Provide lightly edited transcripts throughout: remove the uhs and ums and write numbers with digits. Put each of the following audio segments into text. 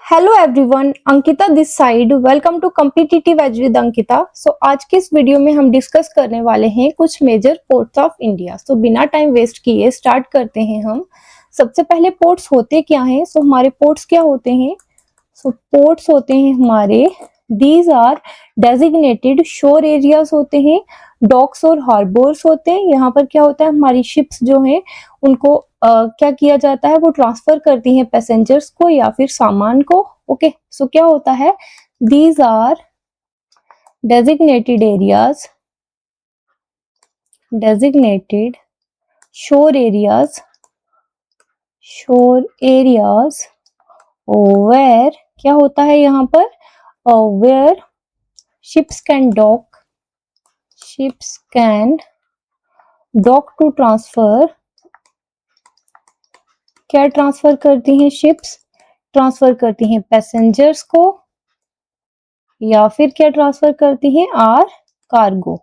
Hello everyone, Ankita this side. Welcome to competitive edge with Ankita. आज के इस वीडियो में हम डिस्कस करने वाले हैं कुछ मेजर पोर्ट्स ऑफ इंडिया। बिना टाइम वेस्ट किए स्टार्ट करते हैं हम। सबसे पहले पोर्ट्स होते क्या हैं? हमारे पोर्ट्स क्या होते हैं? पोर्ट्स होते हैं हमारे, these are designated shore areas होते हैं, डॉक्स और हार्बर्स होते हैं। यहाँ पर क्या होता है, हमारी शिप्स जो हैं उनको क्या किया जाता है, वो ट्रांसफर करती हैं पैसेंजर्स को या फिर सामान को। ओके, सो क्या होता है, these are designated areas, designated shore areas, shore areas where क्या होता है यहाँ पर, where ships can dock to transfer। क्या ट्रांसफर करती हैं शिप्स? ट्रांसफर करती हैं पैसेंजर्स को या फिर क्या ट्रांसफर करती हैं, आर कार्गो।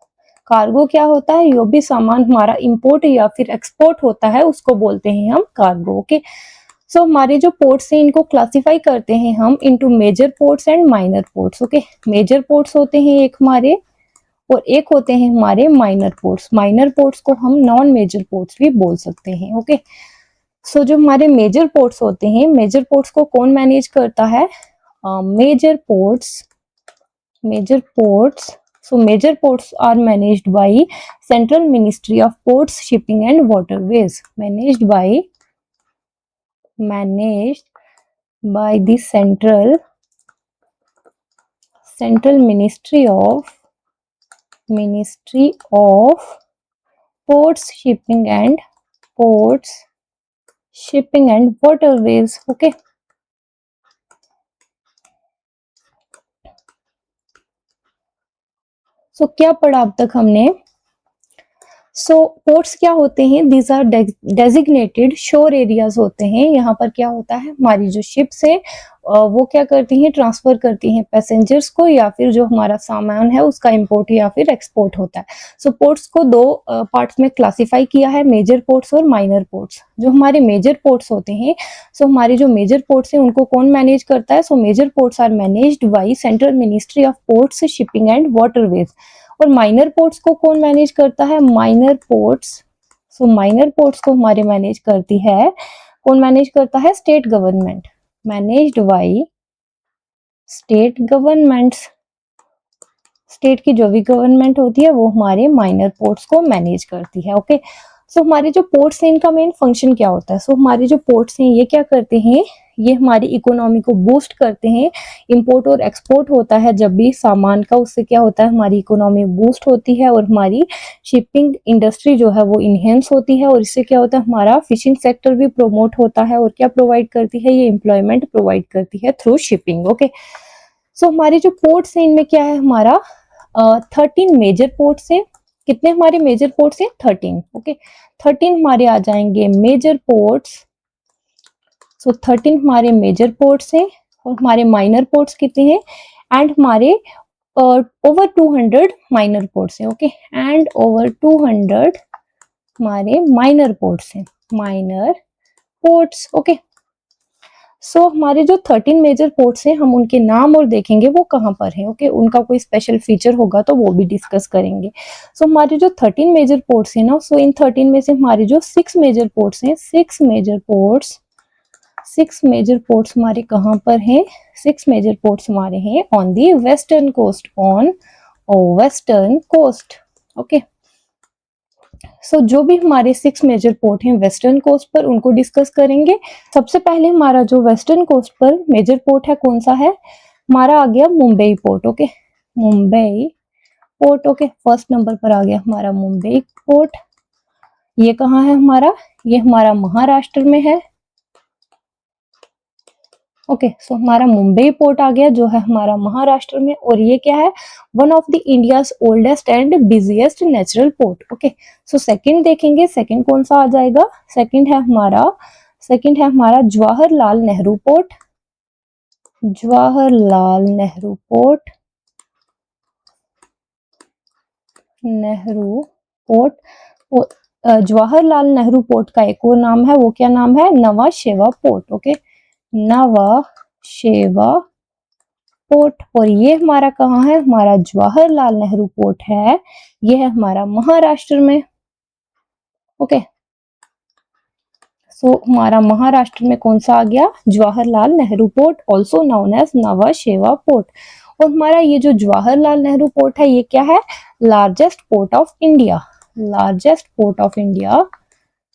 कार्गो क्या होता है, जो भी सामान हमारा इंपोर्ट या फिर एक्सपोर्ट होता है उसको बोलते हैं हम कार्गो। ओके, हमारे जो पोर्ट्स हैं इनको क्लासिफाई करते हैं हम into major ports and minor ports. Okay, major ports होते हैं एक हमारे, और एक होते हैं हमारे माइनर पोर्ट्स। माइनर पोर्ट्स को हम नॉन मेजर पोर्ट्स भी बोल सकते हैं। ओके, जो हमारे मेजर पोर्ट्स होते हैं, मेजर पोर्ट्स को कौन मैनेज करता है? Major ports major ports are managed by central ministry of ports, shipping and waterways. Managed by the central ministry of ports, shipping and waterways। okay, क्या पढ़ा अब तक हमने? पोर्ट्स क्या होते हैं? These are designated shore areas होते हैं। यहाँ पर क्या होता है, हमारी जो शिप्स है वो क्या करती हैं, ट्रांसफर करती हैं पैसेंजर्स को या फिर जो हमारा सामान है उसका इंपोर्ट या फिर एक्सपोर्ट होता है। पोर्ट्स को दो पार्ट्स में क्लासिफाई किया है, मेजर पोर्ट्स और माइनर पोर्ट्स। जो हमारे मेजर पोर्ट्स होते हैं, हमारे जो मेजर पोर्ट्स हैं उनको कौन मैनेज करता है? Major ports are managed by central ministry of ports, shipping and waterways. और माइनर पोर्ट्स को कौन मैनेज करता है? माइनर पोर्ट्स को हमारे मैनेज करती है, कौन मैनेज करता है? State government. Managed by state governments. State की जो भी गवर्नमेंट होती है वो हमारे माइनर पोर्ट्स को मैनेज करती है। ओके, हमारे जो पोर्ट्स हैं इनका मेन फंक्शन क्या होता है? हमारे जो पोर्ट्स हैं ये क्या करते हैं, ये हमारी इकोनॉमी को बूस्ट करते हैं। इंपोर्ट और एक्सपोर्ट होता है जब भी सामान का, उससे क्या होता है, हमारी इकोनॉमी बूस्ट होती है और हमारी शिपिंग इंडस्ट्री जो है वो इनहेंस होती है। और इससे क्या होता है, हमारा फिशिंग सेक्टर भी प्रोमोट होता है। और क्या प्रोवाइड करती है, ये एम्प्लॉयमेंट प्रोवाइड करती है थ्रू शिपिंग। ओके, हमारे जो पोर्ट्स हैं इनमें क्या है, हमारा 13 मेजर पोर्ट्स हैं। कितने हमारे मेजर पोर्ट्स हैं? 13। ओके, 13 हमारे आ जाएंगे मेजर पोर्ट्स। 13 हमारे मेजर पोर्ट्स हैं और हमारे माइनर पोर्ट्स कितने हैं? एंड हमारे ओवर 200 माइनर पोर्ट्स हैं। ओके, एंड ओवर 200 हमारे माइनर पोर्ट्स हैं, माइनर पोर्ट्स। ओके, हमारे जो 13 मेजर पोर्ट्स हैं हम उनके नाम और देखेंगे वो कहाँ पर हैं। ओके, उनका कोई स्पेशल फीचर होगा तो वो भी डिस्कस करेंगे। हमारे जो 13 मेजर पोर्ट्स हैं ना, इन 13 में से हमारे जो 6 मेजर पोर्ट्स हैं, 6 मेजर पोर्ट्स हमारे कहाँ पर हैं? 6 मेजर पोर्ट्स हमारे हैं on the western coast, on western coast. Okay, जो भी हमारे 6 मेजर पोर्ट हैं वेस्टर्न कोस्ट पर, उनको डिस्कस करेंगे। सबसे पहले हमारा जो वेस्टर्न कोस्ट पर मेजर पोर्ट है कौन सा है? हमारा आ गया Mumbai port. Okay, Mumbai port. Okay, first number पर आ गया हमारा मुंबई पोर्ट। ये कहाँ है हमारा? ये हमारा महाराष्ट्र में है। ओके, हमारा मुंबई पोर्ट आ गया जो है हमारा महाराष्ट्र में। और ये क्या है? One of the India's oldest and busiest natural port. Okay, second देखेंगे, सेकंड कौन सा आ जाएगा? सेकंड है हमारा Jawaharlal Nehru port. Jawaharlal Nehru port, Jawaharlal Nehru port का एक और नाम है, वो क्या नाम है? नवा शेवा पोर्ट। ओके, नवा शेवा पोर्ट। और ये हमारा कहाँ है, हमारा जवाहरलाल नेहरू पोर्ट है, ये है हमारा महाराष्ट्र में। ओके, सो हमारा महाराष्ट्र में कौन सा आ गया, Jawaharlal Nehru port, also known as Nava Sheva port. और हमारा ये जो जवाहरलाल नेहरू पोर्ट है, ये क्या है, largest port of India. Largest port of India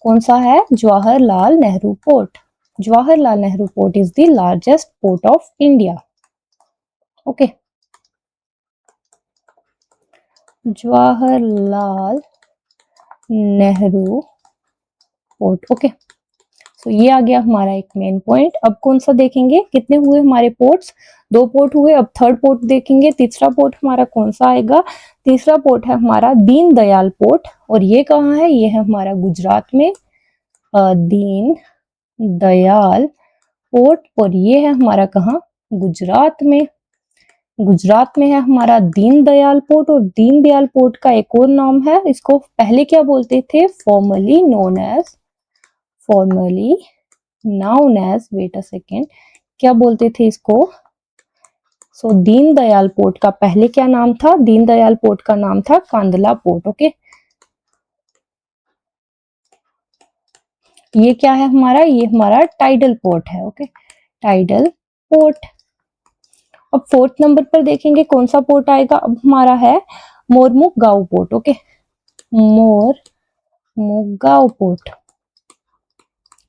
कौन सा है, Jawaharlal Nehru port. Jawaharlal Nehru port is the largest port of India. Okay, Jawaharlal Nehru port. Okay, तो ये आ गया हमारा एक मेन पॉइंट। अब कौन सा देखेंगे, कितने हुए हमारे पोर्ट्स, 2 पोर्ट हुए। अब थर्ड पोर्ट देखेंगे, तीसरा पोर्ट हमारा कौन सा आएगा, तीसरा पोर्ट है हमारा दीनदयाल पोर्ट। और ये कहाँ है, ये है हमारा गुजरात में, दीन दयाल पोर्ट। और ये है हमारा कहाँ, गुजरात में। गुजरात में है हमारा दीनदयाल पोर्ट। और दीनदयाल पोर्ट का एक और नाम है, इसको पहले क्या बोलते थे, formerly known as, formerly known as, wait a second, क्या बोलते थे इसको, सो दीनदयाल पोर्ट का पहले क्या नाम था, दीनदयाल पोर्ट का नाम था कांदला पोर्ट। ओके, ये क्या है हमारा, ये हमारा टाइडल पोर्ट है। Okay, tidal port. अब फोर्थ नंबर पर देखेंगे कौन सा पोर्ट आएगा, अब हमारा है Mormugao port. Okay, Mormugao port.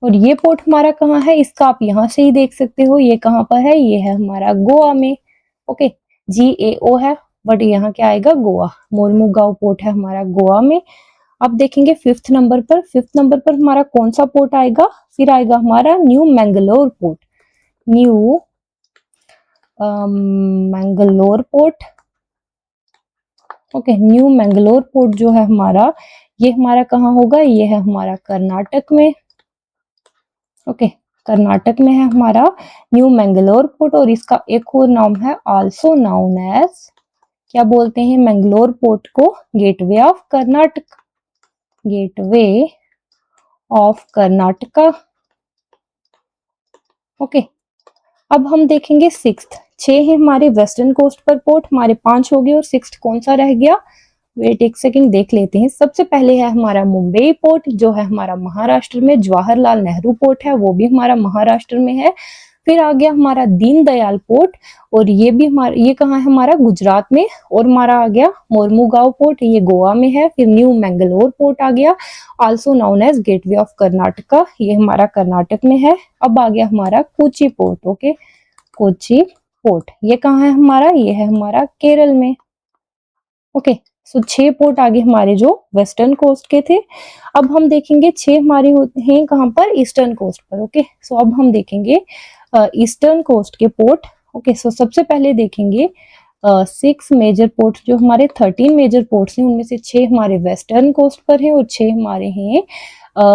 और ये पोर्ट हमारा कहाँ है, इसका आप यहाँ से ही देख सकते हो, ये कहाँ पर है, ये है हमारा गोवा में। ओके, GAO है, बट यहाँ क्या आएगा, गोवा। मोरमुगांव पोर्ट है हमारा गोवा में। अब देखेंगे फिफ्थ नंबर पर, फिफ्थ नंबर पर हमारा कौन सा पोर्ट आएगा, फिर आएगा हमारा new Mangalore port. New Mangalore port. Okay, new Mangalore port जो है हमारा, ये हमारा कहाँ होगा, ये है हमारा कर्नाटक में। ओके, कर्नाटक में है हमारा न्यू मैंगलोर पोर्ट। और इसका एक और नाम है, आल्सो नाउन एज, क्या बोलते हैं मैंगलोर पोर्ट को, gateway of Karnataka, gateway of Karnataka. Okay, अब हम देखेंगे सिक्स्थ। 6 है हमारे वेस्टर्न कोस्ट पर पोर्ट, हमारे 5 हो गए, और सिक्स्थ कौन सा रह गया, वेट एक सेकंड देख लेते हैं। सबसे पहले है हमारा मुंबई पोर्ट, जो है हमारा महाराष्ट्र में। जवाहरलाल नेहरू पोर्ट है, वो भी हमारा महाराष्ट्र में है। फिर आ गया हमारा दीनदयाल पोर्ट, और ये भी हमारा, ये कहाँ है हमारा, गुजरात में। और हमारा आ गया मोरमुगांव पोर्ट, ये गोवा में है। फिर न्यू मैंगलोर पोर्ट आ गया, also known as gateway of Karnataka, ये हमारा कर्नाटक में है। अब आ गया हमारा Kochi port. Okay, Kochi port, ये कहाँ है हमारा, ये है हमारा केरल में। ओके, सो 6 पोर्ट आगे हमारे जो वेस्टर्न कोस्ट के थे। अब हम देखेंगे 6 हमारे होते हैं कहाँ पर, ईस्टर्न कोस्ट पर। ओके, सो अब हम देखेंगे ईस्टर्न कोस्ट के पोर्ट। ओके, सो सबसे पहले देखेंगे 6 मेजर पोर्ट, जो हमारे 13 मेजर पोर्ट्स हैं, उनमें से 6 हमारे वेस्टर्न कोस्ट पर हैं, और 6 हमारे हैं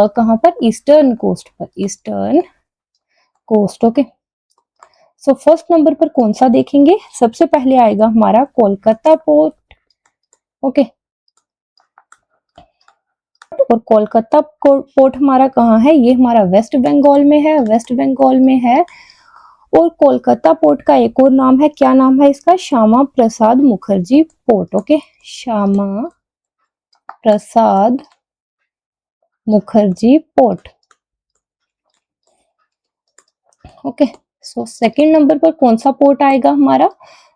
कहाँ पर, ईस्टर्न कोस्ट पर, eastern coast. Okay, so first number पर कौन सा देखेंगे, सबसे पहले आएगा हमारा कोलकाता पोर्ट। ओके, और कोलकाता पोर्ट हमारा कहाँ है, ये हमारा वेस्ट बंगाल में है, वेस्ट बंगाल में है। और कोलकाता पोर्ट का एक और नाम है, क्या नाम है इसका, Shyama Prasad Mukherjee port. Okay, Shyama Prasad Mukherjee port. Okay, so second number पर कौन सा पोर्ट आएगा हमारा,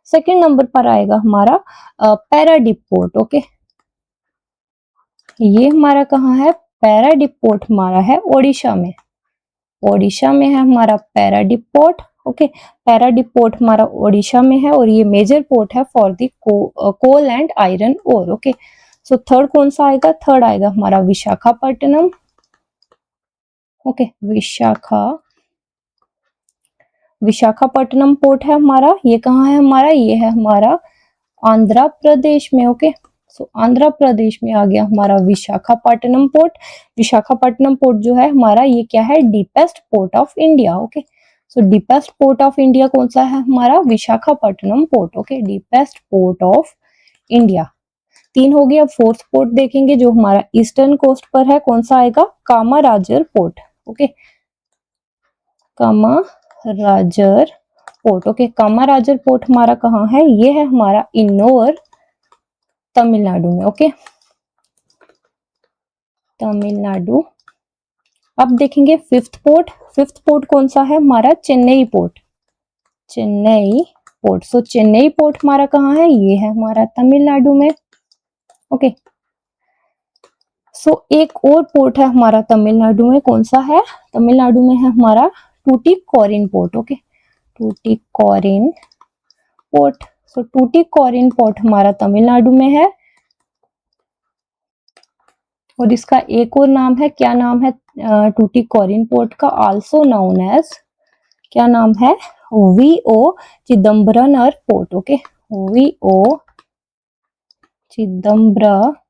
सेकंड नंबर पर आएगा हमारा पैराडीप पोर्ट। ओके, ये हमारा कहाँ है, पैराडीप पोर्ट हमारा है ओडिशा में, ओडिशा में है हमारा Paradip port. Okay, Paradip port हमारा ओडिशा में है, और ये मेजर पोर्ट है for the coal and iron ore. Okay, so third कौन सा आएगा, थर्ड आएगा हमारा विशाखापट्टनम। ओके, विशाखापट्टनम पोर्ट है हमारा, ये कहाँ है हमारा, ये है हमारा आंध्र प्रदेश में। ओके, सो आंध्र प्रदेश में आ गया हमारा विशाखापट्टनम पोर्ट। विशाखापट्टनम पोर्ट जो है हमारा, ये क्या है, deepest port of India. Okay, so deepest port of India कौन सा है हमारा, Visakhapatnam port. Okay, deepest port of India. 3 हो गया। अब फोर्थ पोर्ट देखेंगे जो हमारा ईस्टर्न कोस्ट पर है, कौन सा आएगा, Kamarajar port. Okay, Kamarajar port. Okay, Kamarajar port हमारा कहाँ है? ये है हमारा इन्नोर तमिलनाडु में। ओके, तमिलनाडु। अब देखेंगे फिफ्थ पोर्ट। फिफ्थ पोर्ट कौन सा है? हमारा चेन्नई पोर्ट। चेन्नई पोर्ट। सो चेन्नई पोर्ट हमारा कहाँ है? ये है हमारा तमिलनाडु में। ओके, सो एक और पोर्ट है हमारा तमिलनाडु में, कौन सा है? तमिलनाडु में है हमारा Tuticorin port. Okay, Tuticorin port. So Tuticorin port हमारा तमिलनाडु में है और इसका एक और नाम है, क्या नाम है टूटिकोरिन पोर्ट का? आल्सो नाउन एज, क्या नाम है? VO Chidambaranar port. Okay, VO Chidambaranar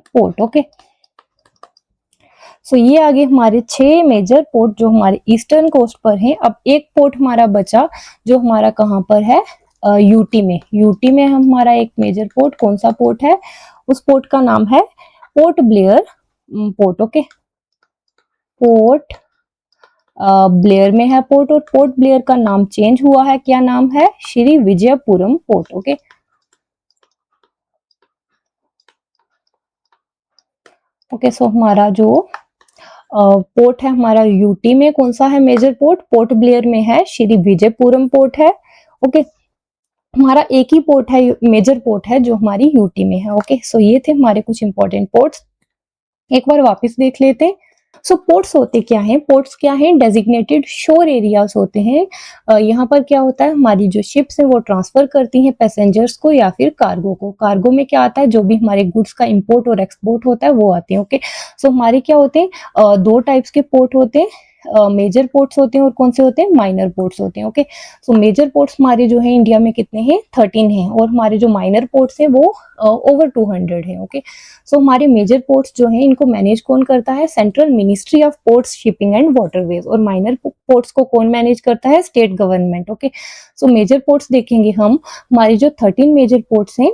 port. Okay, so ये आगे हमारे 6 मेजर पोर्ट जो हमारे ईस्टर्न कोस्ट पर हैं। अब एक पोर्ट हमारा बचा जो हमारा कहाँ पर है? यूटी में। यूटी में हमारा एक मेजर पोर्ट, कौन सा पोर्ट है? उस पोर्ट का नाम है port Blair port. Okay, port Blair में है पोर्ट और पोर्ट ब्लेयर का नाम चेंज हुआ है, क्या नाम है? Shri Vijayapuram port. Okay, okay, so हमारा जो पोर्ट है हमारा यूटी में, कौन सा है मेजर पोर्ट? पोर्ट ब्लेयर में है श्री विजयपुरम पोर्ट है। ओके, हमारा एक ही पोर्ट है, मेजर पोर्ट है जो हमारी यूटी में है। ओके, सो ये थे हमारे कुछ इंपॉर्टेंट पोर्ट्स। एक बार वापस देख लेते हैं। सो पोर्ट्स होते क्या हैं? पोर्ट्स क्या हैं? डेजिग्नेटेड शोर एरियाज होते हैं। यहाँ पर क्या होता है? हमारी जो शिप्स हैं वो ट्रांसफर करती हैं पैसेंजर्स को या फिर कार्गो को। कार्गो में क्या आता है? जो भी हमारे गुड्स का इंपोर्ट और एक्सपोर्ट होता है वो आते हैं। ओके, सो हमारे क्या होते हैं? 2 टाइप्स के पोर्ट होते हैं। मेजर पोर्ट्स होते हैं और कौन से होते हैं? माइनर पोर्ट्स होते हैं। ओके, सो मेजर पोर्ट्स हमारे जो है इंडिया में कितने हैं? 13 हैं और हमारे जो माइनर पोर्ट्स हैं वो ओवर 200 हैं। ओके, सो हमारे मेजर पोर्ट्स जो हैं इनको मैनेज कौन करता है? Central ministry of ports shipping and waterways. और माइनर पोर्ट्स को कौन मैनेज करता है? State government. Okay, so major ports देखेंगे हम, हमारे जो 13 मेजर पोर्ट्स हैं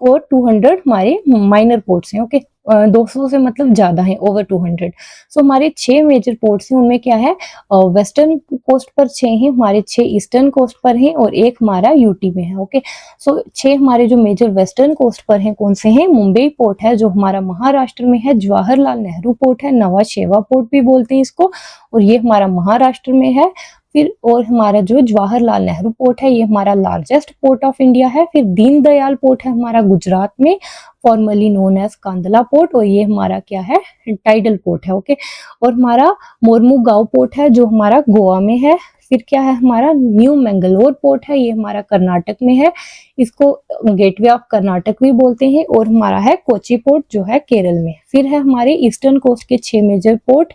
और 200 हमारे माइनर पोर्ट्स हैं। ओके, 200 से मतलब ज्यादा है, ओवर 200। सो हमारे 6 मेजर पोर्ट्स हैं, उनमें क्या है? वेस्टर्न कोस्ट पर 6 हैं, हमारे 6 ईस्टर्न कोस्ट पर हैं और एक हमारा यूटी में है। ओके, सो 6 हमारे जो मेजर वेस्टर्न कोस्ट पर हैं कौन से हैं? मुंबई पोर्ट है जो हमारा महाराष्ट्र में है, जवाहरलाल नेहरू पोर्ट है, नवा शेवा पोर्ट भी बोलते हैं इसको, और ये हमारा महाराष्ट्र में है। फिर और हमारा जो जवाहरलाल नेहरू पोर्ट है ये हमारा लार्जेस्ट पोर्ट ऑफ इंडिया है। फिर दीनदयाल पोर्ट है हमारा गुजरात में, formerly known as Kandla port, और ये हमारा क्या है? टाइडल पोर्ट है। ओके, और हमारा मोरमुगांव पोर्ट है जो हमारा गोवा में है। फिर क्या है? हमारा न्यू मैंगलोर पोर्ट है, ये हमारा कर्नाटक में है, इसको गेटवे ऑफ कर्नाटक भी बोलते हैं। और हमारा है कोची पोर्ट जो है केरल में। फिर है हमारे ईस्टर्न कोस्ट के 6 मेजर पोर्ट।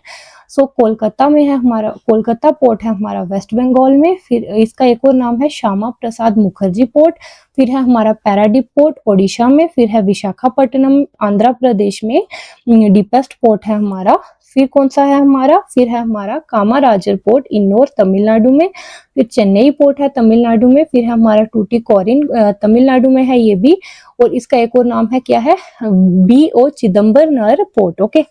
सो कोलकाता में है हमारा, कोलकाता पोर्ट है हमारा वेस्ट बंगाल में। फिर इसका एक और नाम है श्यामा प्रसाद मुखर्जी पोर्ट। फिर है हमारा पैराडीप पोर्ट ओडिशा में। फिर है विशाखापट्टनम आंध्र प्रदेश में, डीपेस्ट पोर्ट है हमारा। फिर कौन सा है हमारा? फिर है हमारा कामाराजर पोर्ट इन्नोर तमिलनाडु में। फिर चेन्नई पोर्ट है तमिलनाडु में। फिर है हमारा टूटिकोरिन तमिलनाडु में है ये भी, और इसका एक और नाम है, क्या है? VO Chidambaranar port. Okay,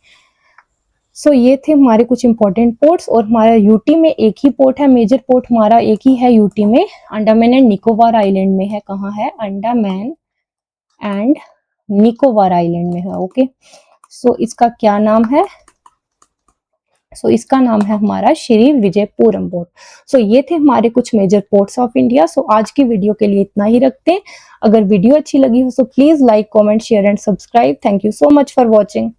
so ये थे हमारे कुछ इंपॉर्टेंट पोर्ट्स। और हमारा यूटी में एक ही पोर्ट है, मेजर पोर्ट हमारा एक ही है यूटी में, अंडमान एंड निकोबार आइलैंड में है। कहाँ है? अंडमान एंड निकोबार आइलैंड में है। ओके, सो इसका क्या नाम है? सो इसका नाम है हमारा श्री विजयपुरम पोर्ट। सो ये थे हमारे कुछ मेजर पोर्ट्स ऑफ इंडिया। सो आज की वीडियो के लिए इतना ही रखते हैं। अगर वीडियो अच्छी लगी हो तो please like, comment, share and subscribe. Thank you so much for watching.